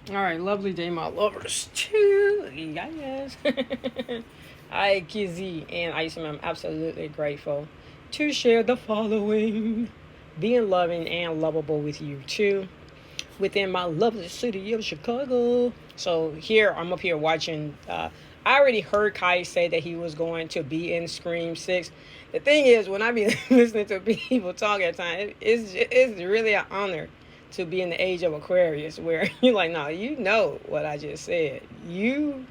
All right, lovely day, my lovers. Too. Yes. I, Kizzy, and Isom, I'm absolutely grateful to share the following. Being loving and lovable with you, too, within my lovely city of Chicago. So here, I'm up here watching. I already heard Kai say that he was going to be in Scream 6. The thing is, when I be listening to people talk at times, it's really an honor to be in the age of Aquarius where you're like, no, you know what I just said. You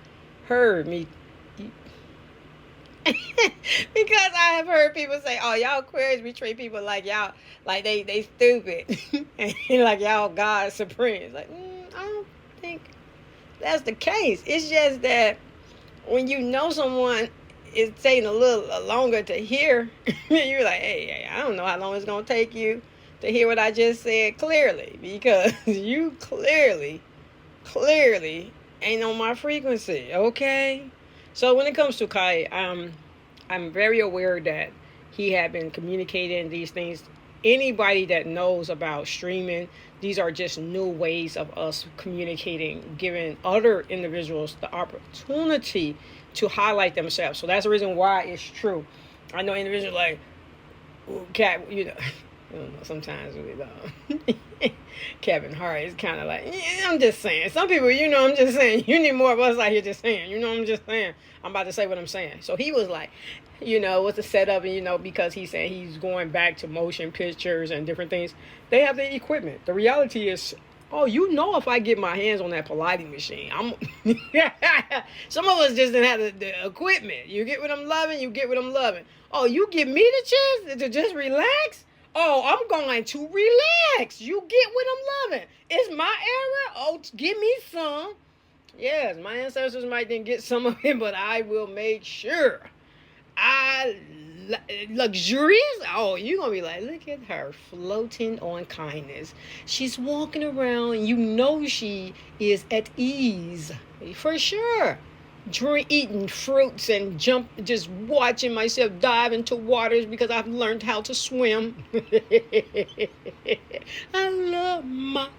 heard me. Because I have heard people say, "Oh, y'all Aquarius, we treat people like y'all, like they stupid, and like y'all God supreme." It's like, I don't think that's the case. It's just that when you know someone is taking a little longer to hear, you're like, hey, I don't know how long it's gonna take you to hear what I just said clearly, because you clearly ain't on my frequency, okay? So when it comes to Kai, I'm very aware that he had been communicating these things. Anybody that knows about streaming, these are just new ways of us communicating, giving other individuals the opportunity to highlight themselves. So that's the reason why it's true. I know individuals like, cat, you know, sometimes with Kevin Hart, it's kind of like, yeah, I'm just saying. Some people, I'm just saying. You need more of us out here just saying. I'm just saying. I'm about to say what I'm saying. So he was like, what's the setup? And, because he's saying he's going back to motion pictures and different things. They have the equipment. The reality is, oh, if I get my hands on that Pilates machine, I'm. Some of us just didn't have the equipment. You get what I'm loving. You get what I'm loving. Oh, you give me the chance to just relax. Oh, I'm going to relax. You get what I'm loving. It's my era. Oh, give me some. Yes, my ancestors might didn't get some of it, but I will make sure. Luxurious. Oh, you're gonna be like, look at her floating on kindness. She's walking around, and she is at ease for sure. Eating fruits and just watching myself dive into waters because I've learned how to swim. I love myself.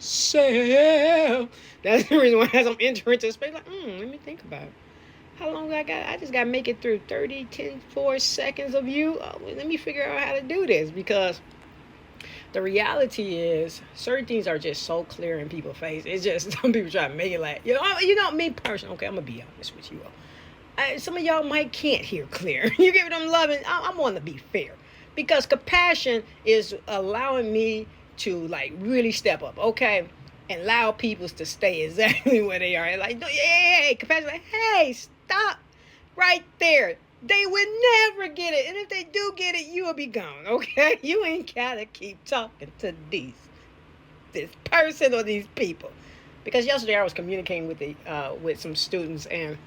That's the reason why as I'm entering into space, like, let me think about it. How long I got? I just got to make it through 30, 10, 4 seconds of you. Let me figure out how to do this, because the reality is certain things are just so clear in people's face. It's just some people try to make it like, me personally. Okay, I'm going to be honest with you all. Some of y'all might can't hear clear. You get what I'm loving? I'm going to be fair, because compassion is allowing me to like really step up, okay, and allow people to stay exactly where they are. Like, hey, compassion, like, hey, stop right there. They would never get it, and if they do get it, you will be gone, okay? You ain't gotta keep talking to this person or these people, because yesterday I was communicating with some students, and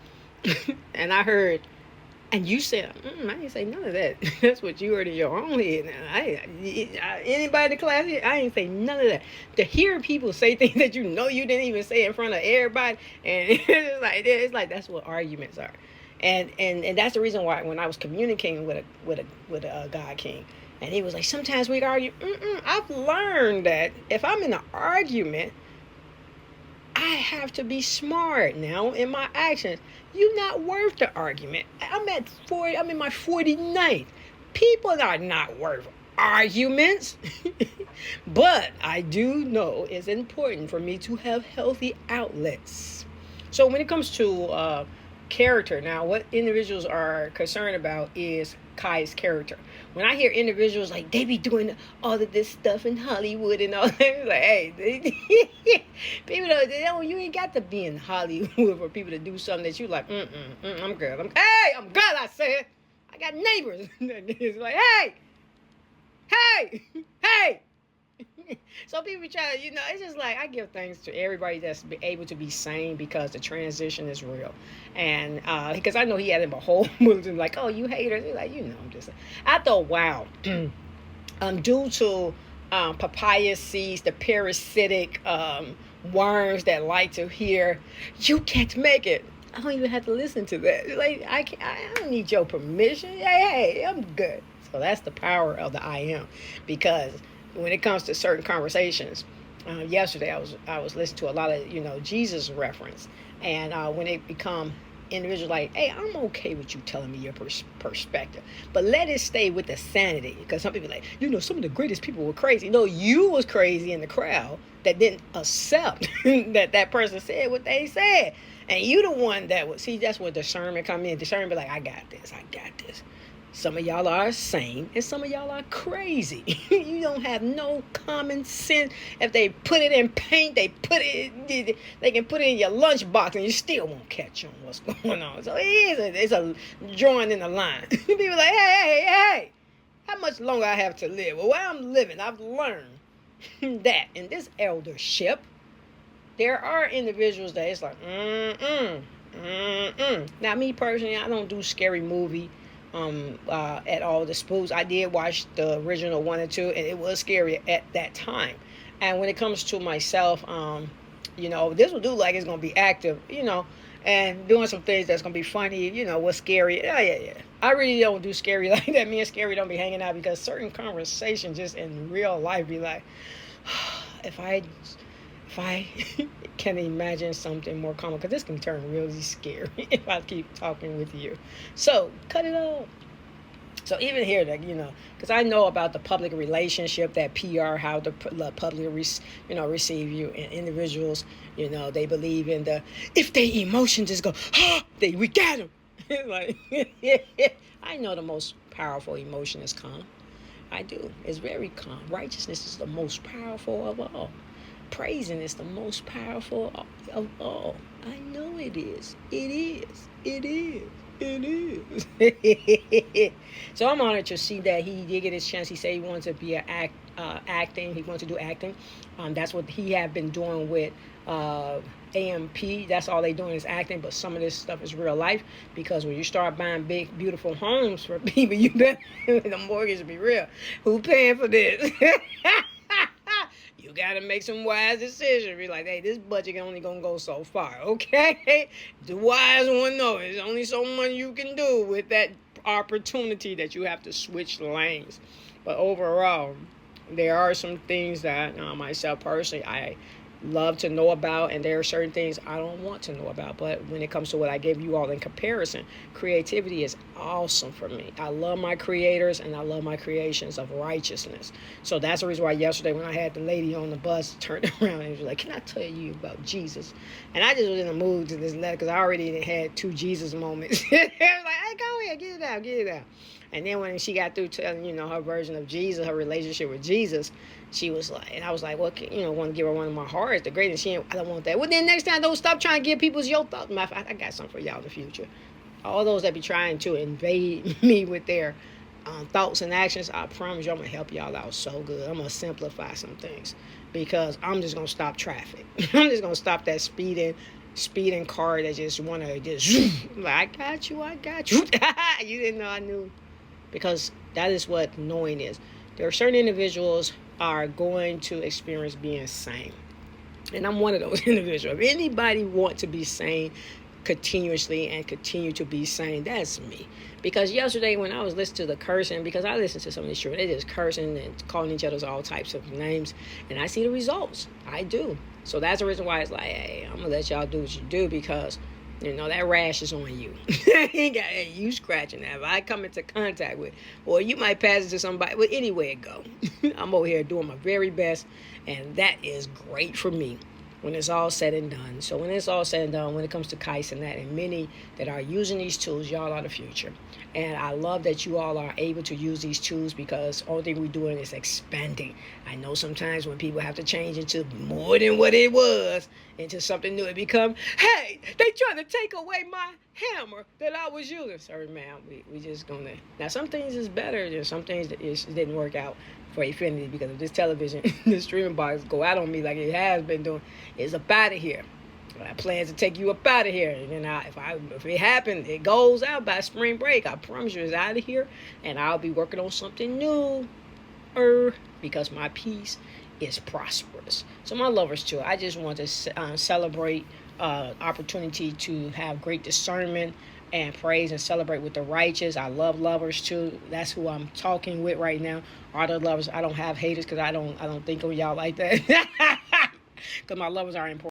and I heard, and you said, I didn't say none of that. That's what you heard in your own head. Anybody in the class here, I didn't say none of that. To hear people say things that you didn't even say in front of everybody, and it's like that's what arguments are, and that's the reason why when I was communicating with a God King, and he was like, sometimes we argue. I've learned that if I'm in an argument, I have to be smart now in my actions. You're not worth the argument. I'm in my 49th. People are not worth arguments. But I do know it's important for me to have healthy outlets. So when it comes to character, now what individuals are concerned about is Kai's character. When I hear individuals like they be doing all of this stuff in Hollywood and all that, it's like, hey, people don't, you ain't got to be in Hollywood for people to do something that you like. I'm good. I'm good. I said, I got neighbors. It's like, hey. So people try to, it's just like I give thanks to everybody that's able to be sane, because the transition is real. And because I know he had him a whole bulletin like, oh, you haters. He's like, I'm just, I thought, wow. Due to papaya seeds, the parasitic worms that like to hear, you can't make it. I don't even have to listen to that. Like, I don't need your permission. Hey, I'm good. So that's the power of the I am, because when it comes to certain conversations, Yesterday I was listening to a lot of Jesus reference, and when it become individuals like, hey, I'm okay with you telling me your perspective, but let it stay with the sanity, because some people are like, some of the greatest people were crazy. No, you was crazy in the crowd that didn't accept that person said what they said, and you the one that would see. That's where discernment come in. Discernment be like, I got this. Some of y'all are sane and some of y'all are crazy. You don't have no common sense. If they put it in paint, they can put it in your lunchbox and you still won't catch on what's going on. So it's a drawing in the line. People like, hey, how much longer I have to live? Well, where I'm living, I've learned that in this eldership, there are individuals that it's like, Now, me personally, I don't do scary movie at all. The spooks, I did watch the original 1 and 2, and it was scary at that time. And when it comes to myself, this will do like it's gonna be active, and doing some things that's gonna be funny, what's scary. Yeah. I really don't do scary like that. Me and Scary don't be hanging out, because certain conversations just in real life be like, if I can imagine something more common, because this can turn really scary if I keep talking with you. So cut it off. So even here, because I know about the public relationship, that PR, how the public, receive you, and individuals, they believe in if they emotions just go, we got them. Like, I know the most powerful emotion is calm. I do. It's very calm. Righteousness is the most powerful of all. Praising is the most powerful of all. I know it is. It is. So I'm honored to see that he did get his chance. He said he wanted to be acting. He wanted to do acting. That's what he had been doing with AMP. That's all they doing is acting. But some of this stuff is real life, because when you start buying big, beautiful homes for people, you better the mortgage be real. Who paying for this? You got to make some wise decisions. Be like, hey, this budget only going to go so far, okay? The wise one knows there's only so much you can do with that opportunity that you have to switch lanes. But overall, there are some things that myself personally, I love to know about, and there are certain things I don't want to know about. But when it comes to what I gave you all in comparison, creativity is awesome for me. I love my creators, and I love my creations of righteousness. So that's the reason why yesterday, when I had the lady on the bus turned around and was like, can I tell you about Jesus? And I just was in the mood to this letter, because I already had 2 Jesus moments. I was like, hey, go ahead, get it out. And then when she got through telling, her version of Jesus, her relationship with Jesus, she was like, and I was like, well, want to give her one of my hearts, the greatest. I don't want that. Well, then next time, don't stop trying to give people's your thoughts. I got something for y'all in the future. All those that be trying to invade me with their thoughts and actions, I promise you, I'm going to help y'all out so good. I'm going to simplify some things, because I'm just going to stop traffic. I'm just going to stop that speeding car that just want to just, like, I got you. You didn't know I knew. Because that is what knowing is. There are certain individuals are going to experience being sane. And I'm one of those individuals. If anybody want to be sane continuously and continue to be sane, that's me. Because yesterday when I was listening to the cursing, because I listen to some of these shows, they just cursing and calling each other all types of names, and I see the results. I do. So that's the reason why it's like, hey, I'm going to let y'all do what you do, because that rash is on you. You scratching that. If I come into contact with, or you might pass it to somebody, but anywhere it go. I'm over here doing my very best, and that is great for me when it's all said and done. So when it's all said and done, when it comes to Kais and that, and many that are using these tools, y'all are the future. And I love that you all are able to use these tools, because the only thing we're doing is expanding. I know sometimes when people have to change into more than what it was, into something new, it become, hey, they trying to take away my hammer that I was using. Sorry, man, we just gonna. Now, some things is better than some things that didn't work out for Infinity, because of this television, the streaming box go out on me like it has been doing. It's up out of here. I have plans to take you up out of here. And if it happens, it goes out by spring break. I promise you, it's out of here. And I'll be working on something new. Because my peace is prosperous. So my lovers too, I just want to celebrate opportunity to have great discernment and praise and celebrate with the righteous. I love lovers too. That's who I'm talking with right now. Are the lovers? I don't have haters, because I don't think of y'all like that. Because my lovers are important.